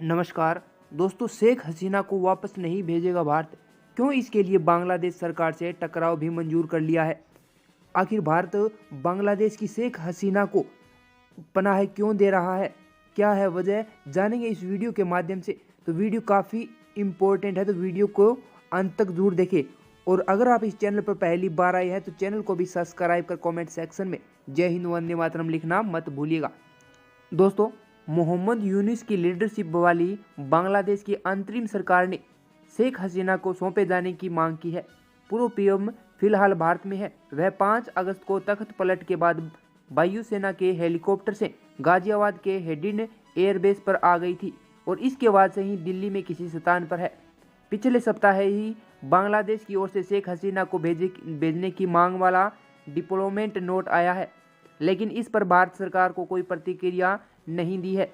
नमस्कार दोस्तों, शेख हसीना को वापस नहीं भेजेगा भारत। क्यों? इसके लिए बांग्लादेश सरकार से टकराव भी मंजूर कर लिया है। आखिर भारत बांग्लादेश की शेख हसीना को पनाह क्यों दे रहा है? क्या है वजह? जानेंगे इस वीडियो के माध्यम से। तो वीडियो काफ़ी इम्पोर्टेंट है, तो वीडियो को अंत तक जरूर देखें। और अगर आप इस चैनल पर पहली बार आए हैं तो चैनल को भी सब्सक्राइब कर कमेंट सेक्शन में जय हिंद वंदे मातरम लिखना मत भूलिएगा। दोस्तों, मोहम्मद यूनुस की लीडरशिप वाली बांग्लादेश की अंतरिम सरकार ने शेख हसीना को सौंपे जाने की मांग की है। पूर्व पीएम फिलहाल भारत में है। वह 5 अगस्त को तख्त पलट के बाद वायुसेना के हेलीकॉप्टर से गाजियाबाद के हेडिन एयरबेस पर आ गई थी और इसके बाद से ही दिल्ली में किसी स्थान पर है। पिछले सप्ताह ही बांग्लादेश की ओर से शेख हसीना को भेजने की मांग वाला डिप्लोमेट नोट आया है, लेकिन इस पर भारत सरकार को कोई प्रतिक्रिया नहीं दी है।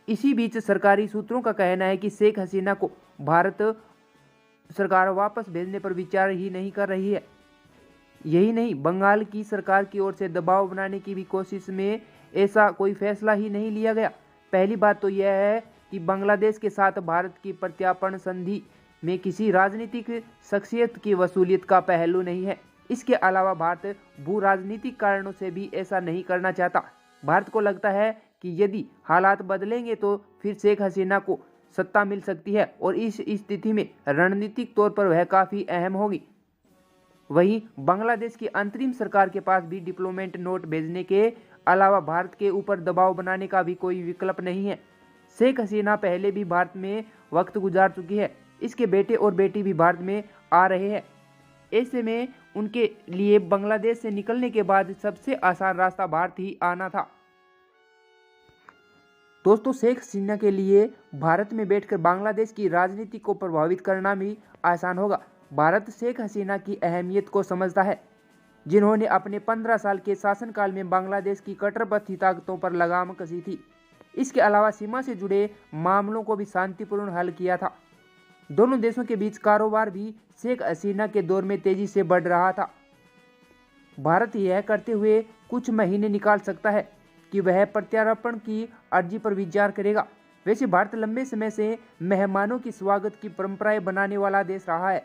इसी बीच सरकारी सूत्रों का कहना है कि शेख हसीना को भारत सरकार वापस भेजने पर विचार ही नहीं कर रही है। यही नहीं, बंगाल की सरकार की ओर से दबाव बनाने की भी कोशिश में ऐसा कोई फैसला ही नहीं लिया गया। पहली बात तो यह है कि बांग्लादेश के साथ भारत की प्रत्यार्पण संधि में किसी राजनीतिक शख्सियत की वसूलियत का पहलू नहीं है। इसके अलावा भारत भू राजनीतिक कारणों से भी ऐसा नहीं करना चाहता। भारत को लगता है कि यदि हालात बदलेंगे तो फिर शेख हसीना को सत्ता मिल सकती है और इस स्थिति में रणनीतिक तौर पर वह काफ़ी अहम होगी। वहीं बांग्लादेश की अंतरिम सरकार के पास भी डिप्लोमेट नोट भेजने के अलावा भारत के ऊपर दबाव बनाने का भी कोई विकल्प नहीं है। शेख हसीना पहले भी भारत में वक्त गुजार चुकी है। इसके बेटे और बेटी भी भारत में आ रहे हैं। ऐसे में उनके लिए बांग्लादेश से निकलने के बाद सबसे आसान रास्ता भारत ही आना था। दोस्तों, शेख हसीना के लिए भारत में बैठकर बांग्लादेश की राजनीति को प्रभावित करना भी आसान होगा। भारत शेख हसीना की अहमियत को समझता है, जिन्होंने अपने 15 साल के शासनकाल में बांग्लादेश की कट्टरपंथी ताकतों पर लगाम कसी थी। इसके अलावा सीमा से जुड़े मामलों को भी शांतिपूर्ण हल किया था। दोनों देशों के बीच कारोबार भी शेख हसीना के दौर में तेजी से बढ़ रहा था। भारत यह करते हुए कुछ महीने निकाल सकता है कि वह प्रत्यार्पण की अर्जी पर विचार करेगा। वैसे भारत लंबे समय से मेहमानों की स्वागत की परंपराएं बनाने वाला देश रहा है।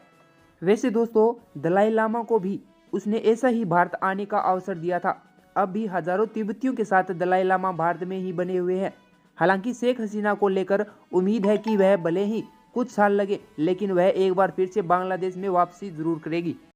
वैसे दोस्तों, दलाई लामा को भी उसने ऐसा ही भारत आने का अवसर दिया था। अब भी हजारों तिब्बतियों के साथ दलाई लामा भारत में ही बने हुए हैं। हालांकि शेख हसीना को लेकर उम्मीद है कि वह भले ही कुछ साल लगे, लेकिन वह एक बार फिर से बांग्लादेश में वापसी जरूर करेगी।